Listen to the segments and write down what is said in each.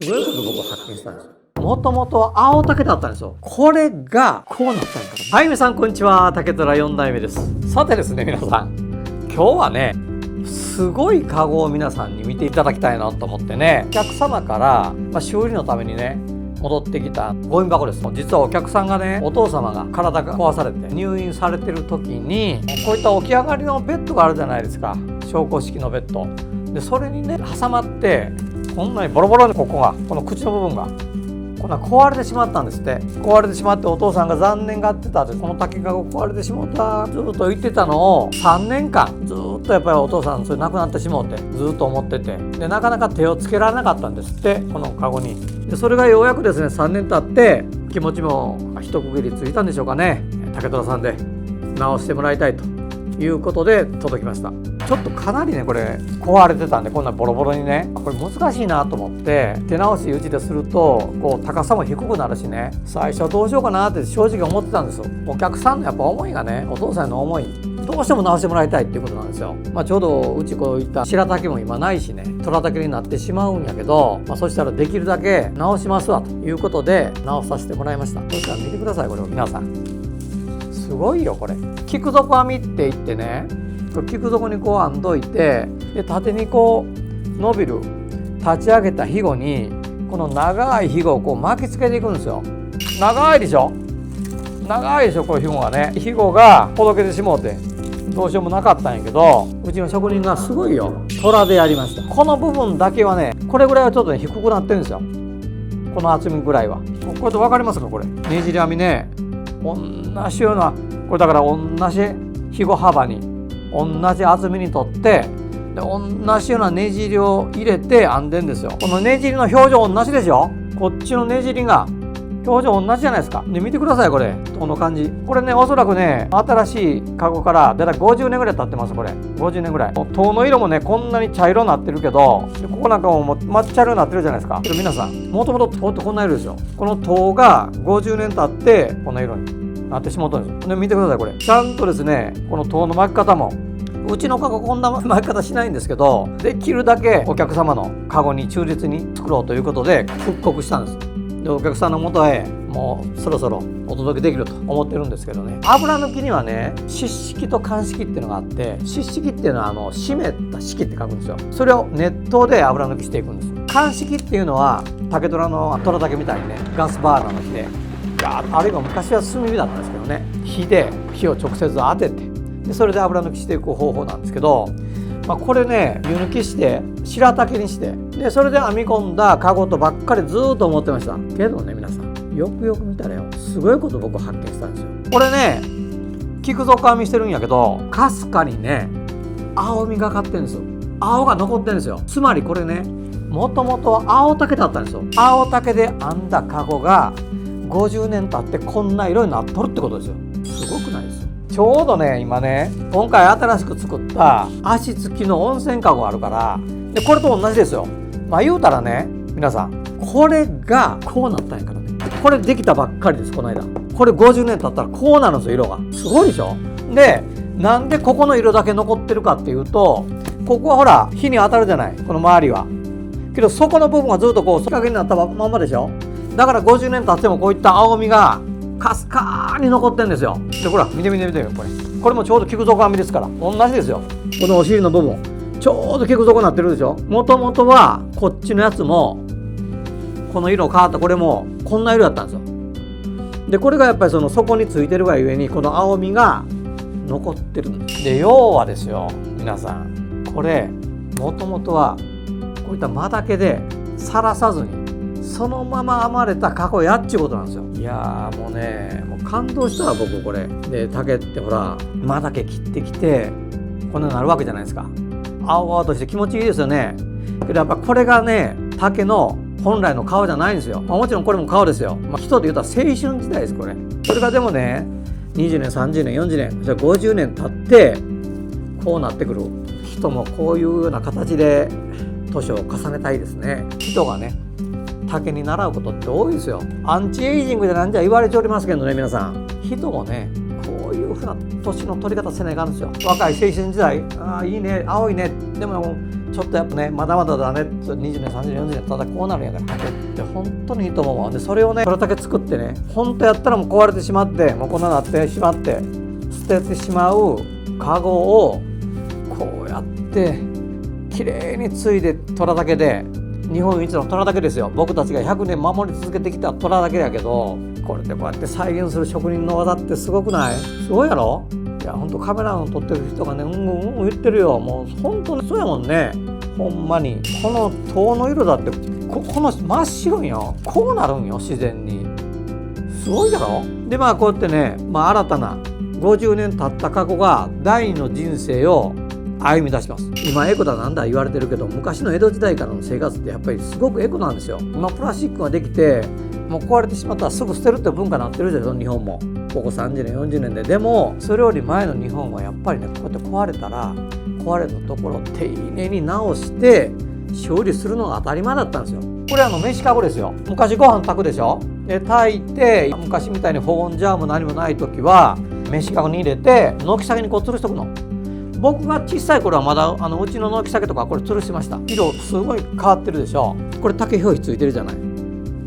すごいこと僕発見したんですよ。もともと青竹だったんですよ。これがこうなったんから。はい、皆さんこんにちは。竹虎4代目です。さてですね、皆さん今日はね、すごいカゴを皆さんに見ていただきたいなと思ってね、お客様から、修理のためにね戻ってきたゴミ箱です。実はお客さんがね、お父様が体が壊されて入院されてる時に、こういった起き上がりのベッドがあるじゃないですか。昇降式のベッドで、それにね挟まってこんなにボロボロにこの口の部分がこんな壊れてしまったんですって。壊れてしまって、お父さんが残念がってたって、この竹が壊れてしまったずっと言ってたのを3年間ずっとやっぱりお父さんそれ亡くなってしまうってずっと思ってて、でなかなか手をつけられなかったんですって、このカゴに。でそれがようやくですね、3年経って気持ちも一区切りついたんでしょうかね。竹虎さんで直してもらいたいということで届きました。ちょっとかなりねこれ壊れてたんで、こんなボロボロにね、これ難しいなと思って手直しうちでするとこう高さも低くなるしね、最初はどうしようかなって正直思ってたんですよ。お客さんのやっぱ思いがね、お父さんの思いどうしても直してもらいたいっていうことなんですよ。ちょうどうちこういった白竹も今ないしね、虎竹になってしまうんやけど、そしたらできるだけ直しますわということで直させてもらいました。そしたら見てください、これを皆さん。すごいよこれ。菊底編みって言ってね、菊底にこう編んどいて、で縦にこう伸びる立ち上げたひごにこの長いひごをこう巻きつけていくんですよ。長いでしょ、長いでしょ、このひごがね。ひごがほどけてしもうてどうしようもなかったんやけど、うちの職人がすごいよ、虎でやりました。この部分だけはね、これぐらいはちょっとね低くなってるんですよ。この厚みぐらいは。これで分かりますか、これねじり編みね、同じような、これだから同じひご幅に同じ厚みにとって、で同じようなねじりを入れて編んでんですよ。このねじりの表情同じでしょ。こっちのねじりが表情同じじゃないですか。で見てください、これこの感じ。これね、おそらくね新しいカゴからだいたい50年ぐらい経ってます。これ50年ぐらい。塔の色もねこんなに茶色になってるけど、でここなんかも抹茶色になってるじゃないですか。けど皆さん、もともと塔ってこんな色ですよ。この塔が50年経ってこの色になってしまったんですよ。で見てください、これちゃんとですね、この塔の巻き方も、うちのカゴこんな巻き方しないんですけど、できるだけお客様のカゴに忠実に作ろうということで復刻したんです。でお客さんの元へもうそろそろお届けできると思ってるんですけどね。油抜きにはね、湿式と乾式っていうのがあって、湿式っていうのは湿った式って書くんですよ。それを熱湯で油抜きしていくんです。乾式っていうのは竹虎の虎竹みたいにね、ガスバーナーの火で、あるいは昔は炭火だったんですけどね、火を直接当てて、でそれで油抜きしていく方法なんですけど、これね湯抜きして白竹にして、でそれで編み込んだカゴとばっかりずっと思ってましたけどね、皆さんよくよく見たらよ、すごいこと僕発見したんですよ。これね菊底編みしてるんやけど、かすかにね青みがかってるんですよ。青が残ってるんですよ。つまりこれね、もともと青竹だったんですよ。青竹で編んだカゴが50年経ってこんな色になっとるってことですよ。すごくないですよ。ちょうどね今ね、今回新しく作った足付きの温泉カゴがあるから、でこれと同じですよ。言うたらね、皆さんこれがこうなったんやからね。これできたばっかりです、この間。これ50年経ったらこうなるんですよ、色が。すごいでしょ。でなんでここの色だけ残ってるかっていうと、ここはほら火に当たるじゃない、この周りは。けどそこの部分はずっとこう日陰になったまんまでしょ。だから50年経ってもこういった青みがかすかに残ってるんですよ。でほら見てこれもちょうど菊底編みですから同じですよ。このお尻の部分ちょうど菊底になってるでしょ。もともとはこっちのやつもこの色変わった、これもこんな色だったんですよ。でこれがやっぱりその底についてるがゆえにこの青みが残ってるんです。で要はですよ皆さん、これもともとはこういった間だけでさらさずにそのまま編まれたカゴやっちゅうことなんですよ。いやーもうね、もう感動したわ僕これで。竹ってほら間だけ切ってきてこんなになるわけじゃないですか。青々として気持ちいいですよね。けどやっぱこれがね竹の本来の顔じゃないんですよ。もちろんこれも顔ですよ。人で言うと青春時代ですこれ。それがでもね20年30年40年じゃ50年経ってこうなってくる。人もこういうような形で年を重ねたいですね。人がね竹に習うことって多いですよ。アンチエイジングでなんじゃ言われておりますけどね、皆さん人もねこういうふうな年の取り方せないかんですよ。若い青春時代、いいね青いね、でもちょっとやっぱねまだまだだね、20年30年40年ただこうなるんやから竹って本当にいいと思うわ。でそれをねそれだけ作ってね、本当やったらもう壊れてしまって、もうこんななってしまって捨ててしまうカゴをこうやってきれいに継いで虎竹で、日本一の虎竹ですよ。僕たちが100年守り続けてきた虎竹やけど、これでこうやって再現する職人の技ってすごくない？すごいやろ？いや本当カメラの撮ってる人がね言ってるよ。もう本当にそうやもんね。ほんまにこの塔の色だってこの真っ白いよ。こうなるんよ自然に。すごいやろ？でまあこうやってね、新たな50年経った過去が第二の人生を歩み出します。今エコだなんだ言われてるけど、昔の江戸時代からの生活ってやっぱりすごくエコなんですよ。今プラスチックができてもう壊れてしまったらすぐ捨てるって文化になってるでしょ日本も。ここ30年40年で。でもそれより前の日本はやっぱりね、こうやって壊れたら壊れたところを丁寧に直して処理するのが当たり前だったんですよ。これ飯かごですよ。昔ご飯炊くでしょ。で炊いて昔みたいに保温ジャーも何もない時は飯かごに入れて軒先にこう吊るしとくの。僕が小さい頃はまだうちの軒先とかこれ吊るしてました。色すごい変わってるでしょ。これ竹表皮ついてるじゃない。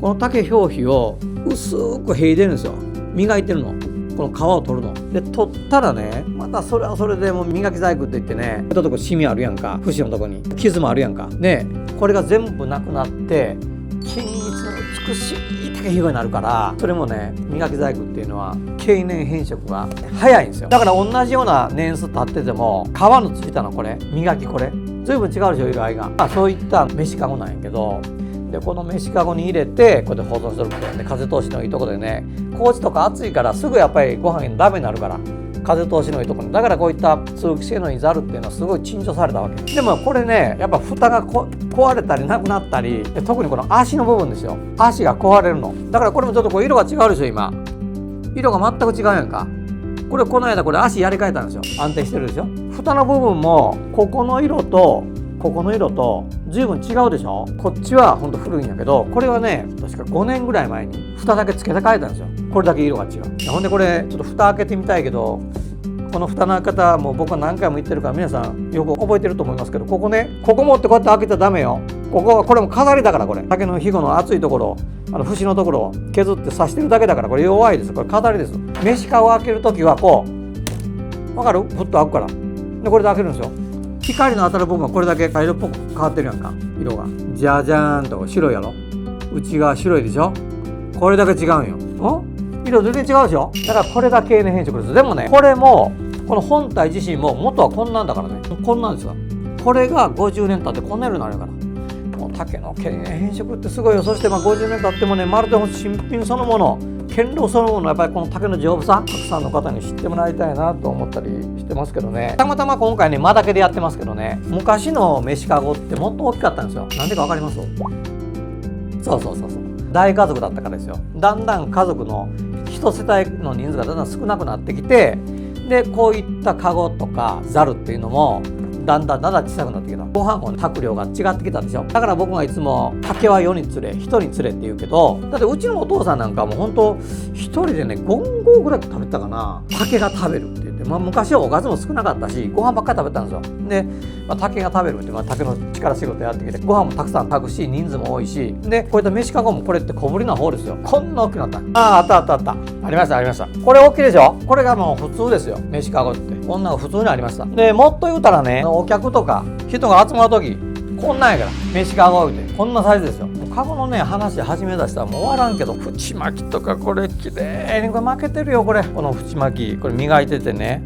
この竹表皮を薄く剥いでるんですよ。磨いてるの。この皮を取るので、取ったらねまたそれはそれでもう磨き細工って言ってね、ちょっとこシミあるやんか、節のとこに傷もあるやんかね。これが全部なくなって均一の美しい竹ひごになるから、それもね磨き細工っていうのは経年変色が早いんですよ。だから同じような年数経ってても皮のついたのこれ磨きこれ随分違うでしょ色合いが。そういった飯かごなんやけど、でこの飯かごに入れてこうやって保存することでね、風通しのいいところでね、高知とか暑いからすぐやっぱりご飯にダメになるから風通しのいいところだからこういった通気性のいいザルっていうのはすごい珍重されたわけでもこれねやっぱ蓋が壊れたりなくなったり、特にこの足の部分ですよ。足が壊れるのだからこれもちょっとこう色が違うでしょ。今色が全く違うやんか。これこの間これ足やり替えたんですよ。安定してるでしょ。蓋の部分もここの色とここの色と随分違うでしょ。こっちはほんと古いんやけど、これはね確か5年ぐらい前に蓋だけ付けて変えたんですよ。これだけ色が違う。ほんでこれちょっと蓋開けてみたいけど、この蓋の開け方も僕は何回も言ってるから皆さんよく覚えてると思いますけど、ここねここ持ってこうやって開けたらダメよ。これも飾りだから。これ竹のひごの厚いところ節のところを削って刺してるだけだから、これ弱いです。これ飾りです。飯かご開けるときはこう分かる？ふっと開くからでこれで開けるんですよ。光の当たる部分はこれだけ茶色っぽく変わってるやんか。色がじゃじゃーんと白いやろ。内側白いでしょ。これだけ違うんよ。色全然違うでしょ。だからこれが経年変色です。でもねこれもこの本体自身も元はこんなんだからね。こんなんですよ。これが50年経ってこんな色になるから。もう竹の経年変色ってすごいよ。そして50年経ってもねまるで新品そのもの、堅牢そのもの、やっぱりこの竹の丈夫さたくさんの方に知ってもらいたいなと思ったりしてますけどね。たまたま今回ね間だけでやってますけどね、昔の飯かごってもっと大きかったんですよ。なんでか分かります？そう大家族だったからですよ。だんだん家族の一世帯の人数がだんだん少なくなってきて、でこういったかごとかざるっていうのもだんだん小さくなってきた。ご飯も炊く量が違ってきたでしょ。だから僕がいつも竹は世につれ人につれって言うけど、だってうちのお父さんなんかもう本当一人でね5合ぐらい食べてたかな。竹が食べるって言って、昔はおかずも少なかったしご飯ばっかり食べたんですよ。で、竹が食べるって、竹の力仕事やってきてご飯もたくさん炊くし人数も多いし、でこういった飯かごもこれって小ぶりな方ですよ。こんな大きくなった。あったありました。これ大きいでしょ。これがもう普通ですよ。飯かごってこんなの普通にありました。でもっと言うたらね、お客とか人が集まる時こんなんやから飯かご置いてこんなサイズですよ。かごのね話始め出したらもう終わらんけど、縁巻きとかこれ綺麗にこれ負けてるよ。この縁巻きこれ磨いててね、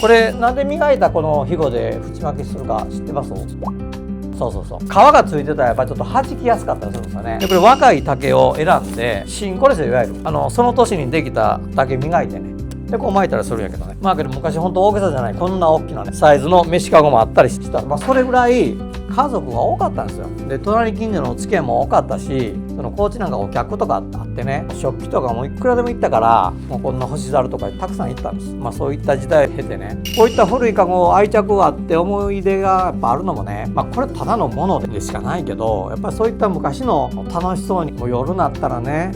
これなんで磨いたこのひごで縁巻きするか知ってます？そう皮がついてたらやっぱりちょっと弾きやすかったりするんですよね。でこれ若い竹を選んで新これですよ。いわゆるその年にできた竹磨いてね、でこう巻いたりするんやけどね。けど昔ほんと大げさじゃないこんな大きなねサイズの飯かごもあったりした。それぐらい家族が多かったんですよ。で隣近所のお付き合いも多かったし、高知なんかお客とかあってね、食器とかもいくらでも行ったから、もうこんな星ざるとかたくさん行ったんです。そういった時代を経てね、こういった古いかご愛着があって思い出がやっぱあるのもね、これただのものでしかないけど、やっぱりそういった昔の楽しそうにもう夜になったらね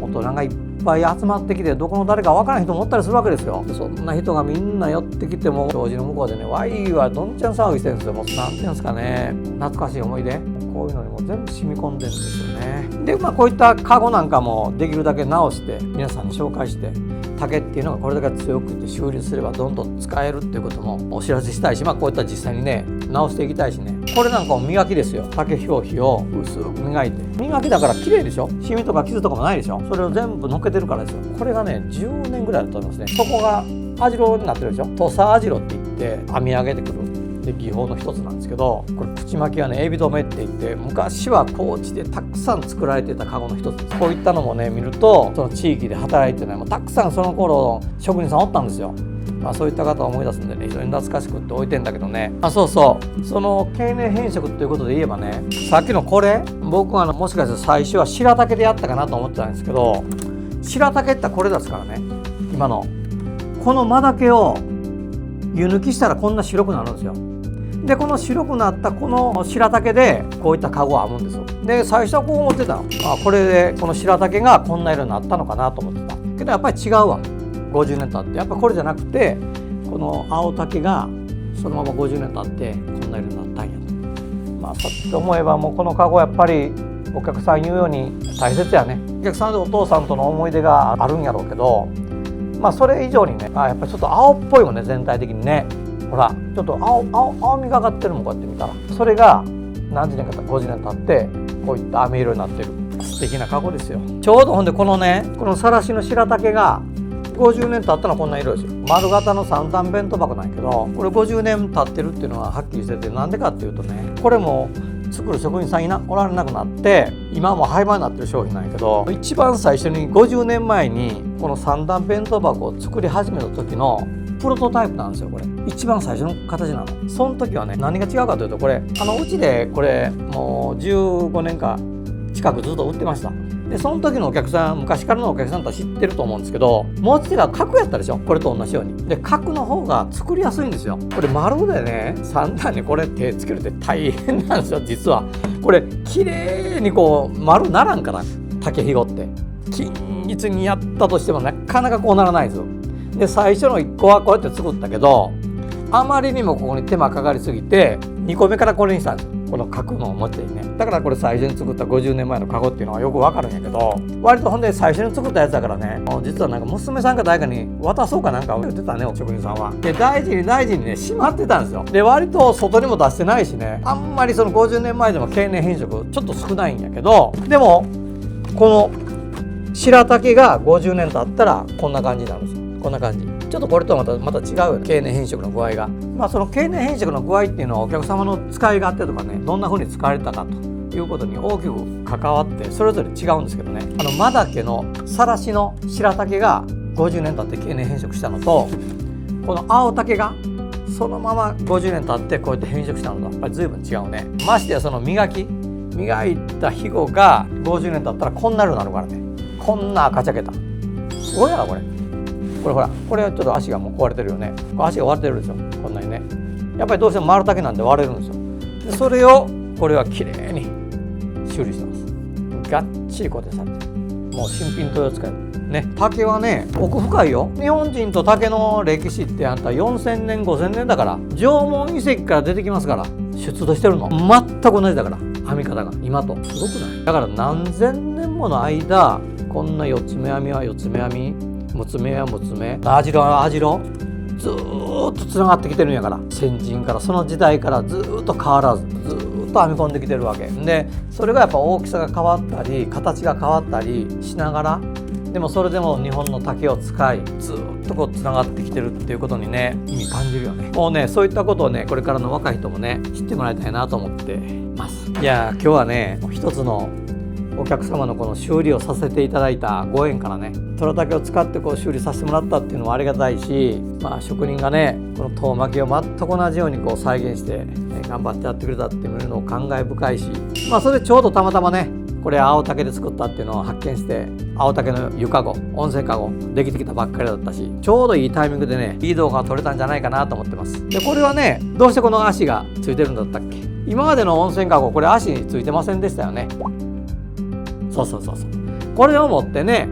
大人がいっぱい集まってきてどこの誰か分からない人もおったりするわけですよ。そんな人がみんな寄ってきても障子の向こうでねワイはどんちゃん騒ぎしてるんですよ。もうなんていうんですかね、懐かしい思い出こういうのにも全部染み込んでるんですよね。でこういったカゴなんかもできるだけ直して皆さんに紹介して、竹っていうのがこれだけ強くて修理すればどんどん使えるっていうこともお知らせしたいし、こういった実際にね直していきたいしね。これなんかも磨きですよ。竹表皮を薄く磨いて、磨きだから綺麗でしょ。シミとか傷とかもないでしょ。それを全部のっけてるからですよ。これがね10年ぐらいだと思いますね。そこが網代になってるでしょ。土佐網代って言って編み上げてくるで技法の一つなんですけど、これ口巻きはねエビ止めって言って昔は高知でたくさん作られてたカゴの一つです。こういったのもね見るとその地域で働いてねもうたくさんその頃職人さんおったんですよ。そういった方を思い出すんでね非常に懐かしくって置いてんだけどね。そうそうその経年変色ということで言えばね、さっきのこれ僕はもしかしたら最初は白竹でやったかなと思ってたんですけど、白竹ってこれですからね。今のこの真竹を湯抜きしたらこんな白くなるんですよ。でこの白くなったこの白竹でこういったカゴを編むんですよ。で最初はこう思ってたの。これでこの白竹がこんな色になったのかなと思ってたけど、やっぱり違うわ。50年経ってやっぱこれじゃなくてこの青竹がそのまま50年経ってこんな色になったんやと。そうって思えばもうこのカゴやっぱりお客さん言うように大切やね。お客さんでお父さんとの思い出があるんやろうけど、それ以上にねやっぱりちょっと青っぽいもんね。全体的にねほらちょっと青みがかってるもん。こうやって見たらそれが何十年か50年経ってこういった飴色になってる素敵なカゴですよ。ちょうどほんでこのねこのさらしの白竹が50年経ったのはこんな色ですよ。丸型の三段弁当箱なんやけど、これ50年経ってるっていうのははっきりしてて、なんでかっていうとねこれも作る職人さんおられなくなって今も廃盤になってる商品なんやけど、一番最初に50年前にこの三段弁当箱を作り始めた時のプロトタイプなんですよ。これ一番最初の形なの。その時はね何が違うかというと、これうちでこれもう15年か近くずっと売ってました。でその時のお客さん、昔からのお客さんとは知ってると思うんですけど、持ち手が角やったでしょ。これと同じようにで角の方が作りやすいんですよ。これ丸でね3段にこれ手つけるって大変なんですよ。実はこれ綺麗にこう丸ならんから竹ひごって均一にやったとしてもなかなかこうならないんですよ。で最初の1個はこうやって作ったけど、あまりにもここに手間かかりすぎて2個目からこれにしたんですよ。この角の持ち手にね。だからこれ最初に作った50年前のカゴっていうのはよくわかるんやけど、割とほんで最初に作ったやつだからね、実はなんか娘さんか誰かに渡そうかなんか言ってたね、職人さんは。で大事にねしまってたんですよ。で割と外にも出してないしね、あんまりその50年前でも経年変色ちょっと少ないんやけど、でもこの白竹が50年経ったらこんな感じになるんですよ。こんな感じ。ちょっとこれとはまた違うよね、経年変色の具合が。その経年変色の具合っていうのはお客様の使い勝手とかね、どんな風に使われたかということに大きく関わってそれぞれ違うんですけどね。真竹のさらしの白竹が50年経って経年変色したのと、この青竹がそのまま50年経ってこうやって変色したのとやっぱり随分違うね。ましてやその磨いたひごが50年経ったらこんな色になるからね。こんな赤茶けたすごいやろこれ。これほら、これはちょっと足がもう壊れてるよね。足が割れてるでしょ、こんなにね。やっぱりどうしても丸竹なんで割れるんですよ。でそれをこれはきれいに修理してます。がっちり固定されてる。もう新品と使えるね。竹はね奥深いよ。日本人と竹の歴史ってあんた4000年5000年だから、縄文遺跡から出てきますから、出土してるの全く同じだから、編み方が今とすごくない。だから何千年もの間こんな四つ目編みは四つ目編み、六つ目は六つ目、網代は網代、ずーっとつながってきてるんやから。先人からその時代からずーっと変わらずずーっと編み込んできてるわけで、それがやっぱ大きさが変わったり形が変わったりしながら、でもそれでも日本の竹を使いずーっとこうつながってきてるっていうことにね意味感じるよね。もうねそういったことをねこれからの若い人もね知ってもらいたいなと思ってます。いや今日はね一つのお客様のこの修理をさせていただいたご縁からね、虎竹を使ってこう修理させてもらったっていうのもありがたいし、職人がねこの遠巻きを全く同じようにこう再現して、頑張ってやってくれたっていうのを感慨深いし、それでちょうどたまたまねこれ青竹で作ったっていうのを発見して、青竹の湯かご、温泉かごできてきたばっかりだったし、ちょうどいいタイミングでねいい動画が撮れたんじゃないかなと思ってます。でこれはねどうしてこの足がついてるんだったっけ。今までの温泉かごこれ足についてませんでしたよね。そうこれを持ってね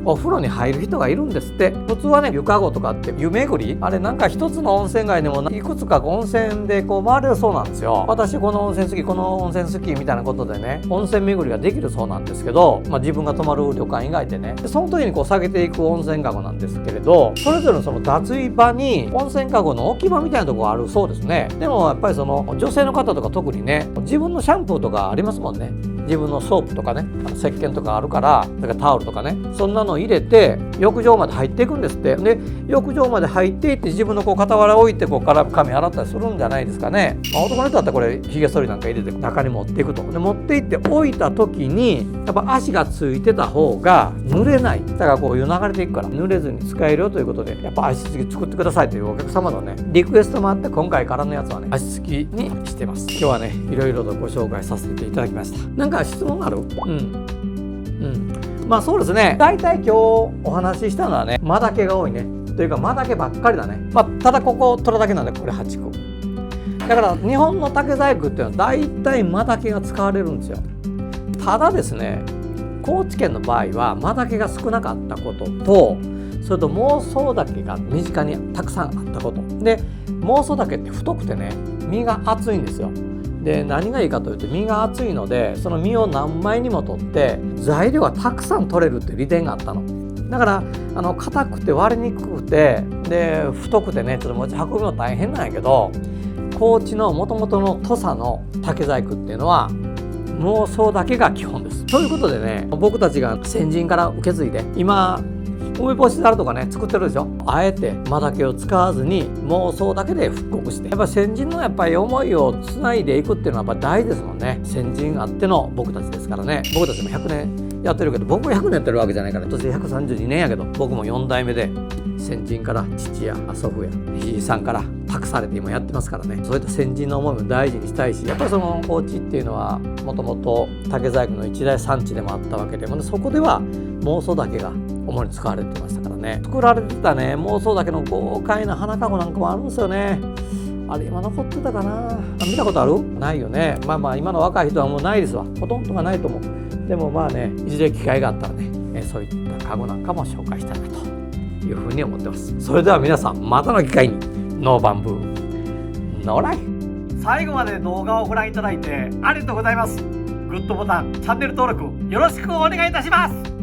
お風呂に入る人がいるんですって。普通はね湯かごとかって湯巡りあれなんか一つの温泉街でもいくつか温泉でこう回れるそうなんですよ。私この温泉好きこの温泉好きみたいなことでね温泉巡りができるそうなんですけど、自分が泊まる旅館以外でねでその時にこう下げていく温泉かごなんですけれど、それぞれのその脱衣場に温泉かごの置き場みたいなところがあるそうですね。でもやっぱりその女性の方とか特にね自分のシャンプーとかありますもんね。自分のソープとかね石鹸とかあるからそれからタオルとかねそんなの入れて浴場まで入っていくんですって。で浴場まで入っていって自分のこう傍ら置いてこうから髪洗ったりするんじゃないですかね。男の人だったらこれひげ剃りなんか入れて中に持っていくと。で持っていって置いた時にやっぱ足がついてた方が濡れない。だからこう湯流れていくから濡れずに使えるよということでやっぱ足つき作ってくださいというお客様のねリクエストもあって今回からのやつはね足つきにしてます。今日はねいろいろとご紹介させていただきました。なんか質問ある？そうですね。大体今日お話ししたのはね間だけが多いねというか間だけばっかりだね。ただここ取るだけなんでこれ8個だから日本の竹細工っていうのは大体間だけが使われるんですよ。ただですね高知県の場合は間だけが少なかったこととそれと孟宗竹が身近にたくさんあったことで孟宗竹って太くてね実が厚いんですよ。で何がいいかというと実が厚いのでその実を何枚にも取って材料がたくさん取れるっていう利点があったの。だから硬くて割れにくくてで太くてねちょっと持ち運ぶの大変なんやけど高知のもともとの土佐の竹細工っていうのは孟宗竹が基本です。ということでね僕たちが先人から受け継いで今梅干しだるとかね作ってるでしょ。あえて間だけを使わずに孟宗だけで復刻してやっぱ先人のやっぱり思いをつないでいくっていうのはやっぱ大事ですもんね。先人あっての僕たちですからね。僕たちも100年やってるけど僕も100年やってるわけじゃないから年132年やけど僕も4代目で先人から父や祖父やひいさんから託されて今やってますからね。そういった先人の思いも大事にしたいしやっぱりその高知っていうのはもともと竹細工の一大産地でもあったわけでそこでは孟宗竹が主に使われてましたからね。作られてたね孟宗竹の豪快な花籠なんかもあるんですよね。あれ今残ってたかな。見たことある？ないよね。今の若い人はもうないですわ。ほとんどがないと思う。でもいずれ機会があったらねそういった籠なんかも紹介したいなというふうに思ってます。それでは皆さんまたの機会にノーバンブーノーライフ。最後まで動画をご覧いただいてありがとうございます。グッドボタンチャンネル登録よろしくお願いいたします。